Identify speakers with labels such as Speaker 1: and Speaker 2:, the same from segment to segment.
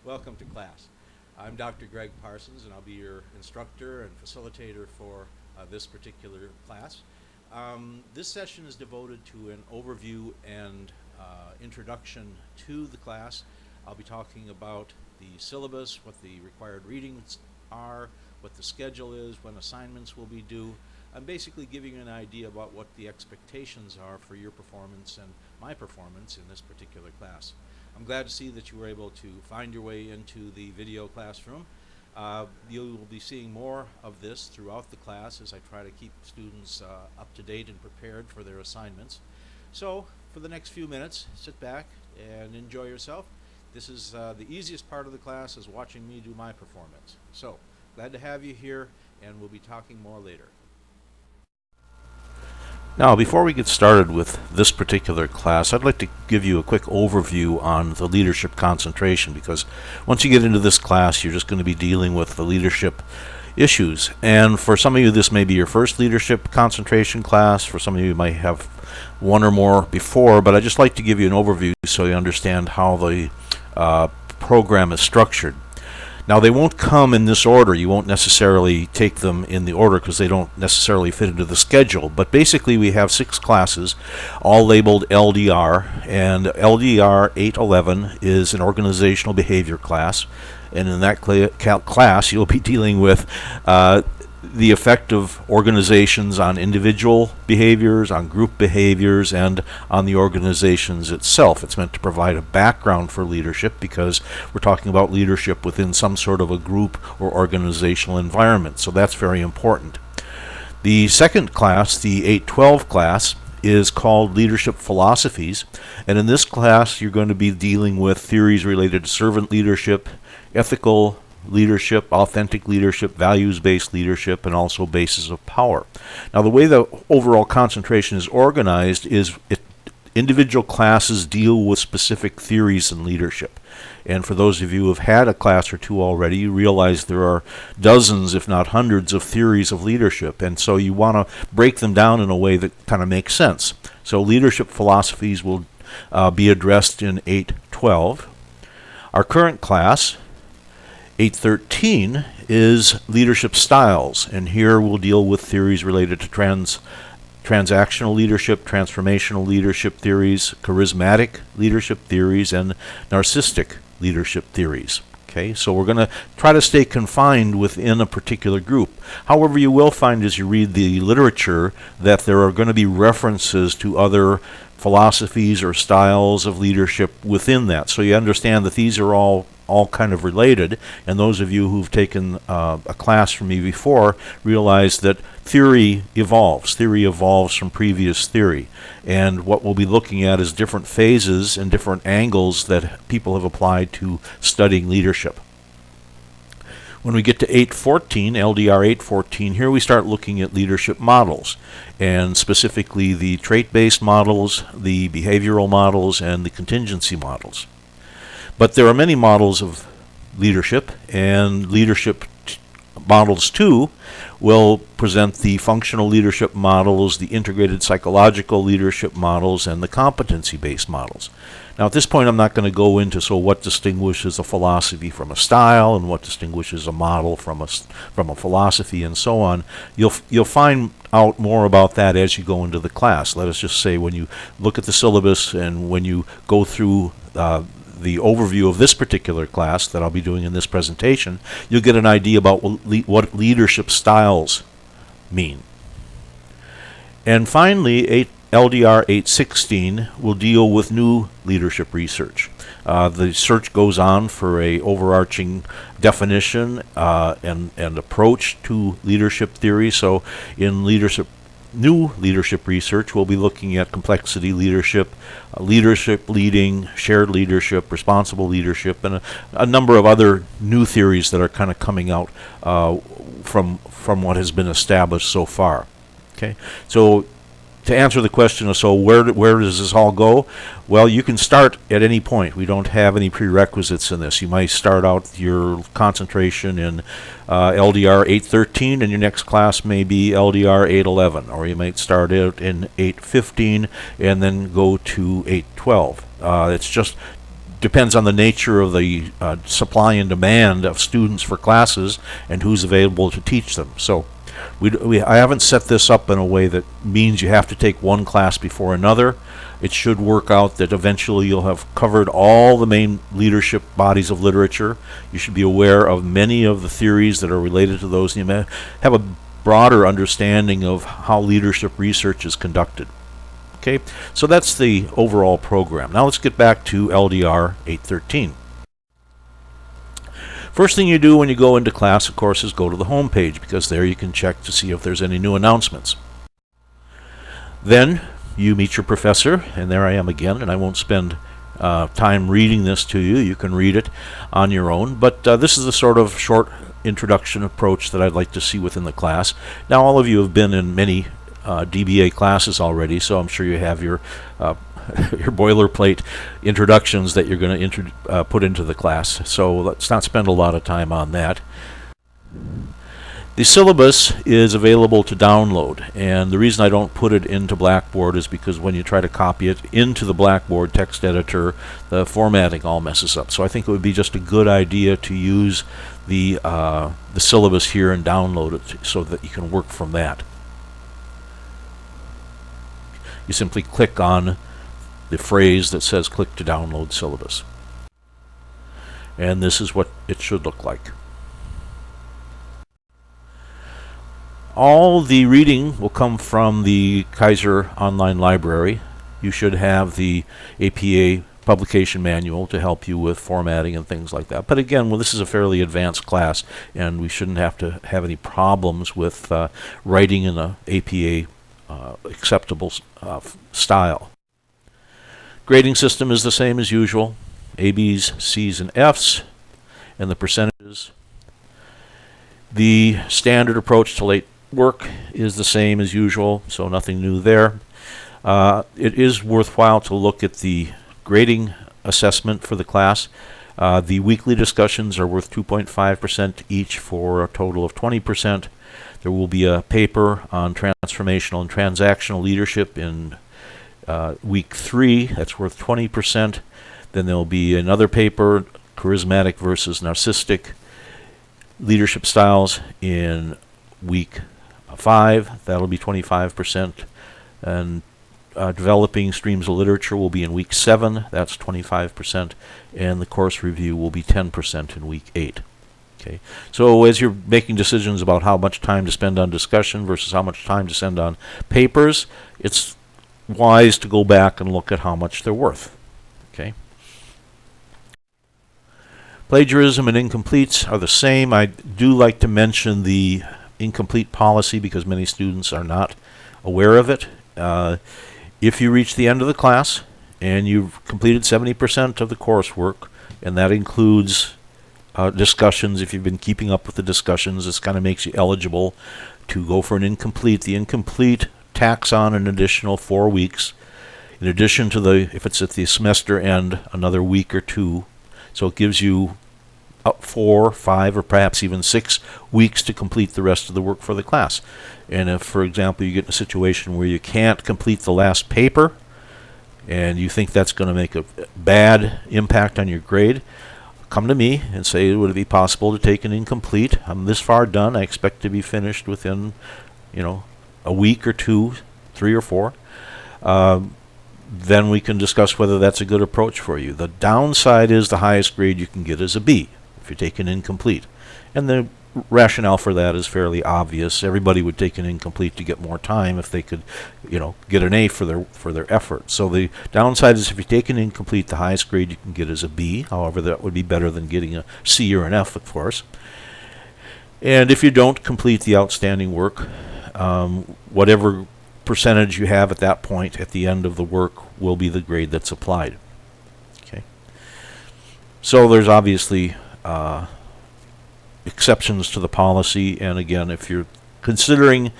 Speaker 1: Welcome to class. I'm Dr. Greg Parsons, and I'll be your instructor and facilitator for this particular class. This session is devoted to an overview and introduction to the class. I'll be talking about the syllabus, what the required readings are, what the schedule is, when assignments will be due. I'm basically giving you an idea about what the expectations are for your performance and my performance in this particular class. I'm glad to see that you were able to find your way into the video classroom. You will be seeing more of this throughout the class as I try to keep students up to date and prepared for their assignments. So for the next few minutes, sit back and enjoy yourself. This is the easiest part of the class, is watching me do my performance. So glad to have you here, and we'll be talking more later.
Speaker 2: Now, before we get started with this particular class, I'd like to give you a quick overview on the leadership concentration, because once you get into this class, you're just going to be dealing with the leadership issues. And for some of you, this may be your first leadership concentration class. For some of you, might have one or more before, but I'd just like to give you an overview so you understand how the program is structured. Now, they won't come in this order. You won't necessarily take them in the order because they don't necessarily fit into the schedule. But basically, we have 6 classes, all labeled LDR, and LDR813 is an organizational behavior class. And in that class, you'll be dealing with the effect of organizations on individual behaviors, on group behaviors, and on the organizations itself. It's meant to provide a background for leadership because we're talking about leadership within some sort of a group or organizational environment. So that's very important. The second class, the 812 class, is called Leadership Philosophies. And in this class, you're going to be dealing with theories related to servant leadership, ethical leadership, authentic leadership, values-based leadership, and also bases of power. Now, the way the overall concentration is organized is individual classes deal with specific theories in leadership. And for those of you who have had a class or two already, you realize there are dozens, if not hundreds, of theories of leadership. And so you want to break them down in a way that kind of makes sense. So leadership philosophies will be addressed in 812. Our current class, 813, is leadership styles, and here we'll deal with theories related to transactional leadership, transformational leadership theories, charismatic leadership theories, and narcissistic leadership theories. Okay, so we're going to try to stay confined within a particular group. However, you will find as you read the literature that there are going to be references to other philosophies or styles of leadership within that. So you understand that these are all kind of related, and those of you who've taken a class from me before realize that theory evolves. Theory evolves from previous theory, and what we'll be looking at is different phases and different angles that people have applied to studying leadership. When we get to 814, LDR 814, here we start looking at leadership models, and specifically the trait-based models, the behavioral models, and the contingency models. But there are many models of leadership, and leadership models 2 will present the functional leadership models, the integrated psychological leadership models, and the competency-based models. Now, at this point, I'm not going to go into what distinguishes a philosophy from a style and what distinguishes a model from a philosophy and so on. You'll find out more about that as you go into the class. Let us just say when you look at the syllabus and when you go through the overview of this particular class that I'll be doing in this presentation, you'll get an idea about what leadership styles mean. And finally, LDR 816 will deal with new leadership research. The search goes on for a overarching definition and approach to leadership theory. So in new leadership research, we'll be looking at complexity leadership, leadership leading, shared leadership, responsible leadership, and a number of other new theories that are kind of coming out from what has been established so far. Okay, so to answer the question of where does this all go? Well, you can start at any point. We don't have any prerequisites in this. You might start out your concentration in LDR 813, and your next class may be LDR 811, or you might start out in 815 and then go to 812. It's just depends on the nature of the supply and demand of students for classes and who's available to teach them. So I haven't set this up in a way that means you have to take one class before another. It should work out that eventually you'll have covered all the main leadership bodies of literature. You should be aware of many of the theories that are related to those. You may have a broader understanding of how leadership research is conducted. Okay, so that's the overall program. Now let's get back to LDR813. First thing you do when you go into class, of course, is go to the home page, because there you can check to see if there's any new announcements. Then you meet your professor, and there I am again, and I won't spend time reading this to you. You can read it on your own, but this is the sort of short introduction approach that I'd like to see within the class. Now, all of you have been in many DBA classes already, so I'm sure you have your your boilerplate introductions that you're going to put into the class. So let's not spend a lot of time on that. The syllabus is available to download, and the reason I don't put it into Blackboard is because when you try to copy it into the Blackboard text editor, the formatting all messes up. So I think it would be just a good idea to use the syllabus here and download it so that you can work from that. You simply click on the phrase that says click to download syllabus. And this is what it should look like. All the reading will come from the Kaiser Online Library. You should have the APA publication manual to help you with formatting and things like that. But again, well, this is a fairly advanced class, and we shouldn't have to have any problems with writing in an APA acceptable style. Grading system is the same as usual. A, B's, C's, and F's, and the percentages. The standard approach to late work is the same as usual, so nothing new there. It is worthwhile to look at the grading assessment for the class. The weekly discussions are worth 2.5% each for a total of 20%. There will be a paper on transformational and transactional leadership in week 3. That's worth 20%. Then there will be another paper, charismatic versus narcissistic leadership styles, in week 5. That'll be 25%. And developing streams of literature will be in week 7. That's 25%. And the course review will be 10% in week 8. Okay. So as you're making decisions about how much time to spend on discussion versus how much time to spend on papers, it's wise to go back and look at how much they're worth. Okay. Plagiarism and incompletes are the same. I do like to mention the incomplete policy because many students are not aware of it. If you reach the end of the class and you've completed 70% of the coursework, and that includes discussions, if you've been keeping up with the discussions, this kind of makes you eligible to go for an incomplete. The incomplete tacks on an additional 4 weeks, in addition to the, if it's at the semester end, another week or 2. So it gives you 4, 5, or perhaps even 6 weeks to complete the rest of the work for the class. And if, for example, you get in a situation where you can't complete the last paper and you think that's going to make a bad impact on your grade, come to me and say, would it be possible to take an incomplete? I'm this far done. I expect to be finished within, a week or 2, 3 or 4. Then we can discuss whether that's a good approach for you. The downside is the highest grade you can get is a B if you take an incomplete. And the rationale for that is fairly obvious. Everybody would take an incomplete to get more time if they could, get an A for their effort. So the downside is if you take an incomplete, the highest grade you can get is a B. However, that would be better than getting a C or an F, of course. And if you don't complete the outstanding work, whatever percentage you have at that point at the end of the work will be the grade that's applied. Okay. So there's obviously exceptions to the policy, and again, if you're considering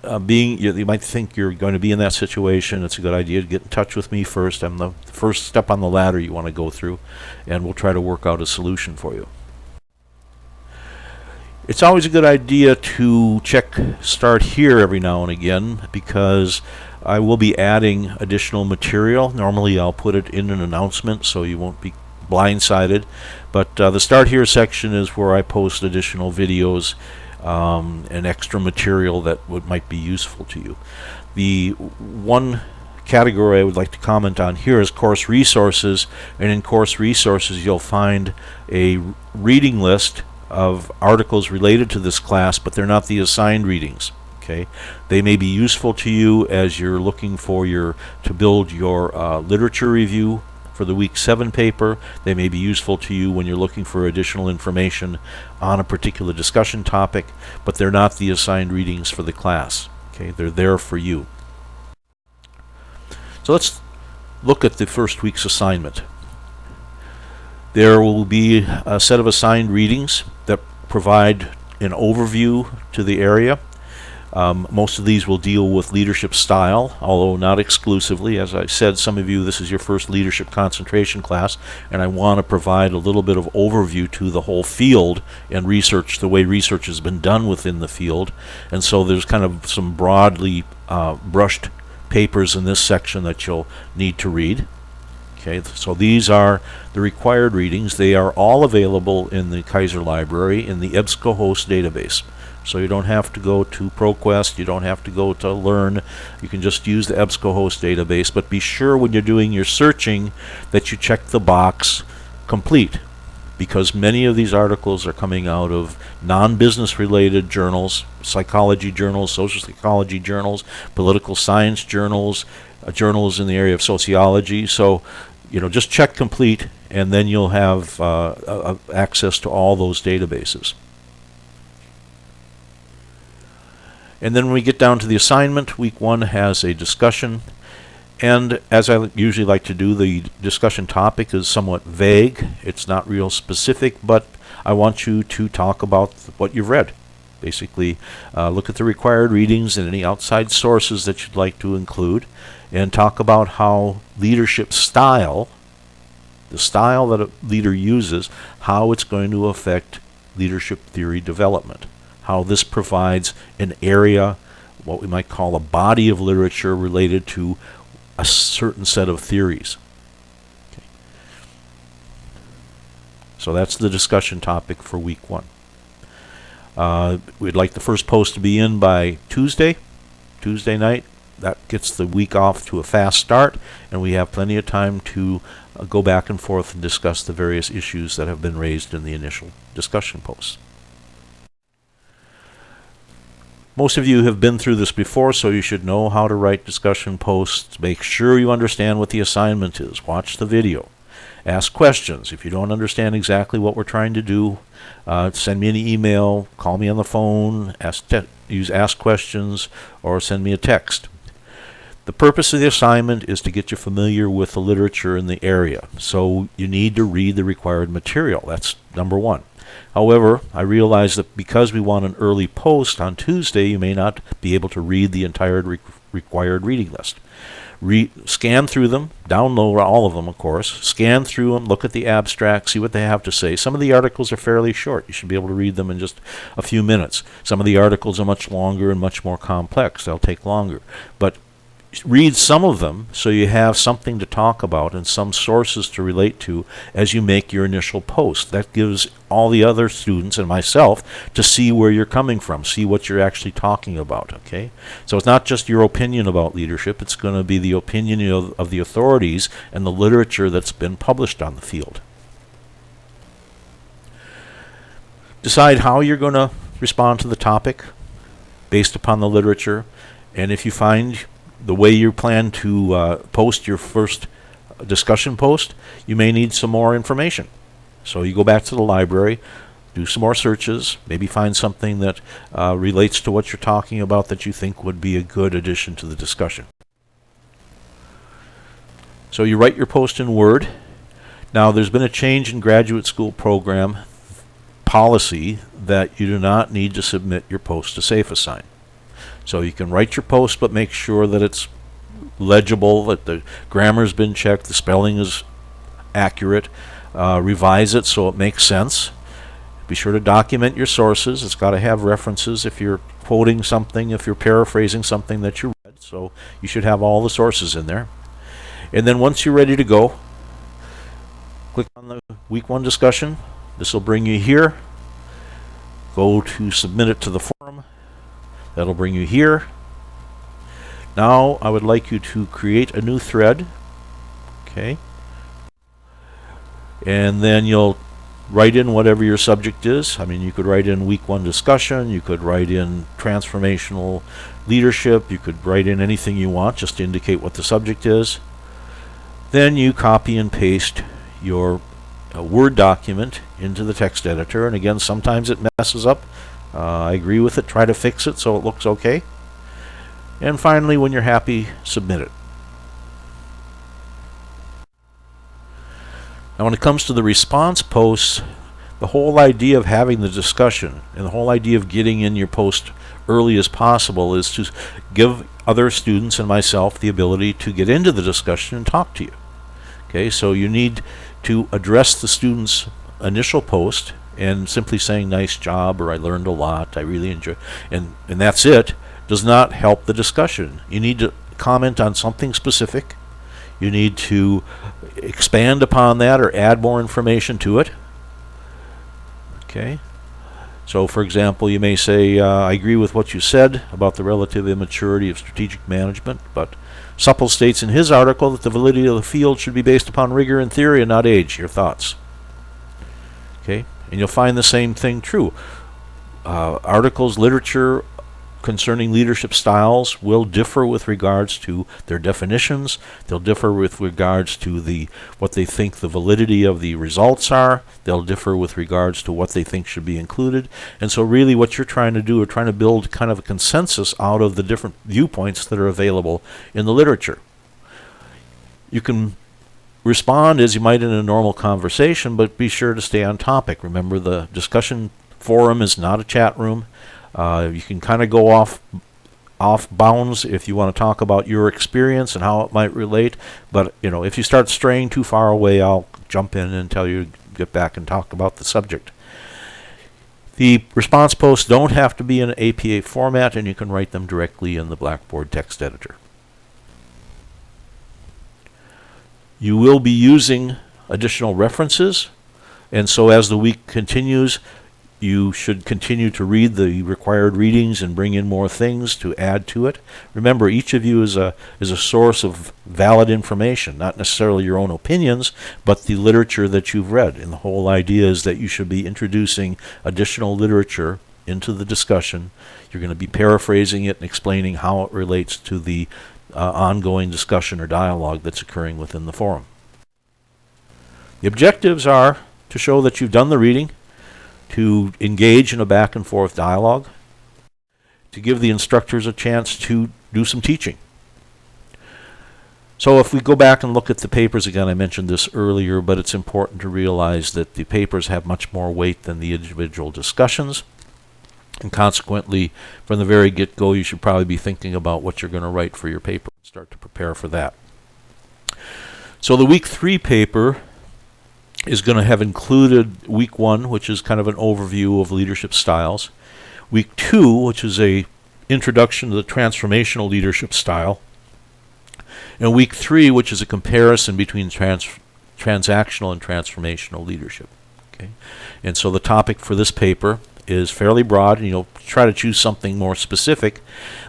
Speaker 2: you might think you're going to be in that situation, it's a good idea to get in touch with me first. I'm the first step on the ladder you want to go through, and we'll try to work out a solution for you. It's always a good idea to check Start Here every now and again, because I will be adding additional material. Normally I'll put it in an announcement so you won't be blindsided. But the Start Here section is where I post additional videos and extra material that might be useful to you. The one category I would like to comment on here is course resources, and in course resources you'll find a reading list of articles related to this class, but they're not the assigned readings. Okay, they may be useful to you as you're looking for to build your literature review for the week 7 paper. They may be useful to you when you're looking for additional information on a particular discussion topic, but they're not the assigned readings for the class. Okay, they're there for you. So let's look at the first week's assignment. There will be a set of assigned readings that provide an overview to the area. Most of these will deal with leadership style, although not exclusively. As I said, some of you, this is your first leadership concentration class, and I want to provide a little bit of overview to the whole field and research, the way research has been done within the field. And so there's kind of some broadly brushed papers in this section that you'll need to read. Okay, so these are the required readings. They are all available in the Kaiser Library in the EBSCOhost database. So you don't have to go to ProQuest, you don't have to go to Learn, you can just use the EBSCOhost database, but be sure when you're doing your searching that you check the box complete, because many of these articles are coming out of non-business related journals, psychology journals, social psychology journals, political science journals, journals in the area of sociology. So, just check complete, and then you'll have access to all those databases. And then when we get down to the assignment, week 1 has a discussion. And as I usually like to do, the discussion topic is somewhat vague. It's not real specific, but I want you to talk about what you've read. Basically, look at the required readings and any outside sources that you'd like to include, and talk about how leadership style, the style that a leader uses, how it's going to affect leadership theory development. How this provides an area, what we might call a body of literature related to a certain set of theories. Okay. So that's the discussion topic for week 1. We'd like the first post to be in by Tuesday night. That gets the week off to a fast start, and we have plenty of time to go back and forth and discuss the various issues that have been raised in the initial discussion posts. Most of you have been through this before, so you should know how to write discussion posts. Make sure you understand what the assignment is. Watch the video. Ask questions. If you don't understand exactly what we're trying to do, send me an email, call me on the phone, use Ask Questions, or send me a text. The purpose of the assignment is to get you familiar with the literature in the area. So you need to read the required material. That's number 1. However, I realize that because we want an early post on Tuesday, you may not be able to read the entire required reading list. Scan through them, download all of them, of course, scan through them, look at the abstracts, see what they have to say. Some of the articles are fairly short. You should be able to read them in just a few minutes. Some of the articles are much longer and much more complex. They'll take longer. But read some of them so you have something to talk about and some sources to relate to as you make your initial post. That gives all the other students and myself to see where you're coming from, see what you're actually talking about, okay? So it's not just your opinion about leadership, it's going to be the opinion of the authorities and the literature that's been published on the field. Decide how you're going to respond to the topic based upon the literature, and if you find the way you plan to post your first discussion post, you may need some more information. So you go back to the library, do some more searches, maybe find something that relates to what you're talking about that you think would be a good addition to the discussion. So you write your post in Word. Now there's been a change in graduate school program policy that you do not need to submit your post to SafeAssign. So you can write your post, but make sure that it's legible, that the grammar's been checked, the spelling is accurate. Revise it so it makes sense. Be sure to document your sources. It's got to have references if you're quoting something, if you're paraphrasing something that you read. So you should have all the sources in there. And then once you're ready to go, Click on the week 1 discussion. This will bring you here. Go to submit it to the forum. That'll bring you here. Now I would like you to create a new thread. Okay. And then you'll write in whatever your subject is. I mean, you could write in week 1 discussion, you could write in transformational leadership, you could write in anything you want just to indicate what the subject is. Then you copy and paste your Word document into the text editor, and again, sometimes it messes up. I agree with it. Try to fix it so it looks okay. And finally, when you're happy, submit it. Now, when it comes to the response posts, the whole idea of having the discussion and the whole idea of getting in your post early as possible is to give other students and myself the ability to get into the discussion and talk to you. Okay, so you need to address the student's initial post and simply saying nice job or I learned a lot, I really enjoyed, and that's it, does not help the discussion. You need to comment on something specific. You need to expand upon that or add more information to it. Okay. So, for example, you may say, I agree with what you said about the relative immaturity of strategic management, but Supple states in his article that the validity of the field should be based upon rigor and theory and not age. Your thoughts? Okay. And you'll find the same thing true. Articles, literature concerning leadership styles will differ with regards to their definitions. They'll differ with regards to what they think the validity of the results are. They'll differ with regards to what they think should be included. And so really what you're trying to do is trying to build kind of a consensus out of the different viewpoints that are available in the literature. You can respond as you might in a normal conversation, but be sure to stay on topic. Remember, the discussion forum is not a chat room. You can kind of go off bounds if you want to talk about your experience and how it might relate. But if you start straying too far away, I'll jump in and tell you to get back and talk about the subject. The response posts don't have to be in an APA format, and you can write them directly in the Blackboard text editor. You will be using additional references, and so as the week continues, you should continue to read the required readings and bring in more things to add to it. Remember, each of you is a source of valid information, not necessarily your own opinions, but the literature that you've read. And the whole idea is that you should be introducing additional literature into the discussion. You're going to be paraphrasing it and explaining how it relates to the ongoing discussion or dialogue that's occurring within the forum. The objectives are to show that you've done the reading, to engage in a back and forth dialogue, to give the instructors a chance to do some teaching. So if we go back and look at the papers again, I mentioned this earlier, but it's important to realize that the papers have much more weight than the individual discussions. And consequently, from the very get-go, you should probably be thinking about what you're going to write for your paper and start to prepare for that. So the week 3 paper is going to have included week 1, which is kind of an overview of leadership styles. Week 2, which is a introduction to the transformational leadership style. And week 3, which is a comparison between transactional and transformational leadership. Okay? And so the topic for this paper is fairly broad, and you'll try to choose something more specific,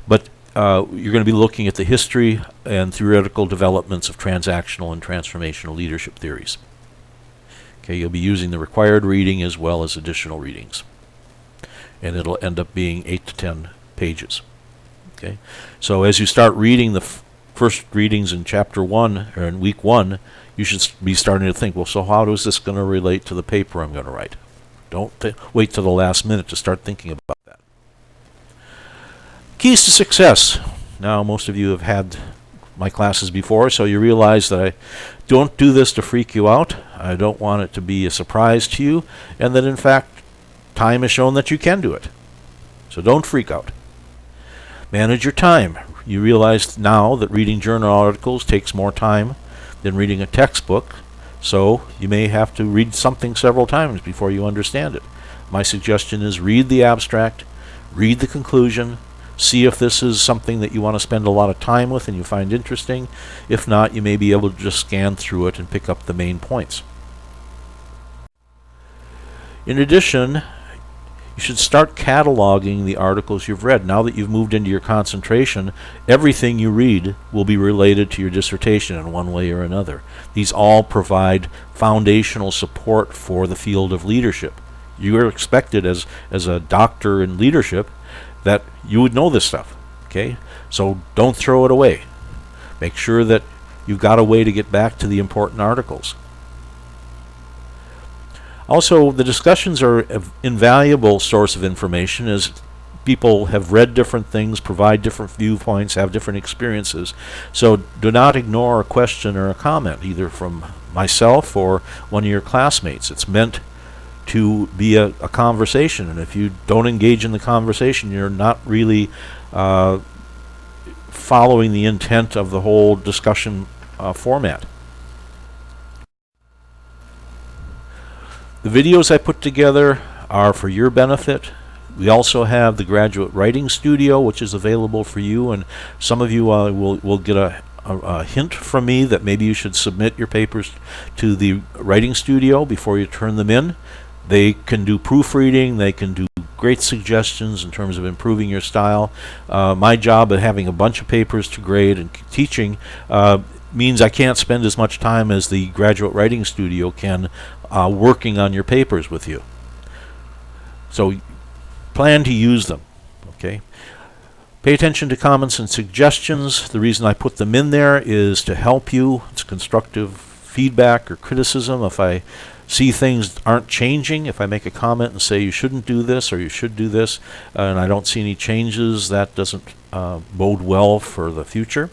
Speaker 2: but you're going to be looking at the history and theoretical developments of transactional and transformational leadership theories. Okay, you'll be using the required reading as well as additional readings. And it'll end up being 8 to 10 pages. Okay, so as you start reading the first readings in chapter 1 or in week 1, you should be starting to think, well, so how is this going to relate to the paper I'm going to write? Don't wait till the last minute to start thinking about that. Keys to success. Now, most of you have had my classes before, so you realize that I don't do this to freak you out. I don't want it to be a surprise to you, and that in fact time has shown that you can do it. So don't freak out. Manage your time. You realize now that reading journal articles takes more time than reading a textbook, so you may have to read something several times before you understand it. My suggestion is read the abstract, read the conclusion, see if this is something that you want to spend a lot of time with and you find interesting. If not, you may be able to just scan through it and pick up the main points. In addition, you should start cataloging the articles you've read. Now that you've moved into your concentration, everything you read will be related to your dissertation in one way or another. These all provide foundational support for the field of leadership. You are expected as a doctor in leadership that you would know this stuff. Okay? So don't throw it away. Make sure that you've got a way to get back to the important articles. Also, the discussions are an invaluable source of information as people have read different things, provide different viewpoints, have different experiences. So do not ignore a question or a comment, either from myself or one of your classmates. It's meant to be a conversation, and if you don't engage in the conversation, you're not really following the intent of the whole discussion format. The videos I put together are for your benefit. We also have the Graduate Writing Studio, which is available for you, and some of you will get a hint from me that maybe you should submit your papers to the Writing Studio before you turn them in. They can do proofreading, they can do great suggestions in terms of improving your style. My job of having a bunch of papers to grade and teaching means I can't spend as much time as the Graduate Writing Studio can working on your papers with you. So plan to use them, okay? Pay attention to comments and suggestions. The reason I put them in there is to help you. It's constructive feedback or criticism. If I see things aren't changing, if I make a comment and say you shouldn't do this or you should do this, and I don't see any changes, that doesn't bode well for the future.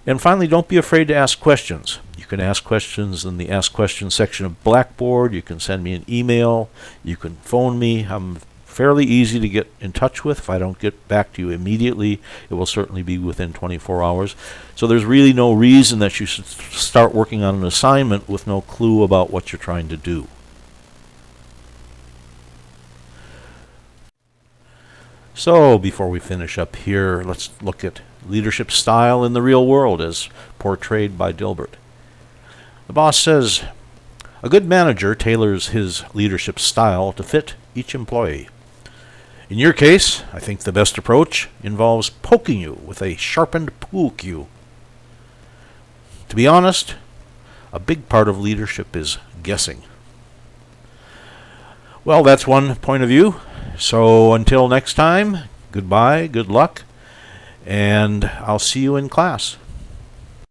Speaker 2: And finally, don't be afraid to ask questions. You can ask questions in the Ask Questions section of Blackboard. You can send me an email. You can phone me. I'm fairly easy to get in touch with. If I don't get back to you immediately, it will certainly be within 24 hours. So there's really no reason that you should start working on an assignment with no clue about what you're trying to do. So before we finish up here, let's look at leadership style in the real world as portrayed by Dilbert. The boss says, a good manager tailors his leadership style to fit each employee. In your case, I think the best approach involves poking you with a sharpened pool cue. To be honest, a big part of leadership is guessing. Well, that's one point of view. So until next time, goodbye, good luck, and I'll see you in class.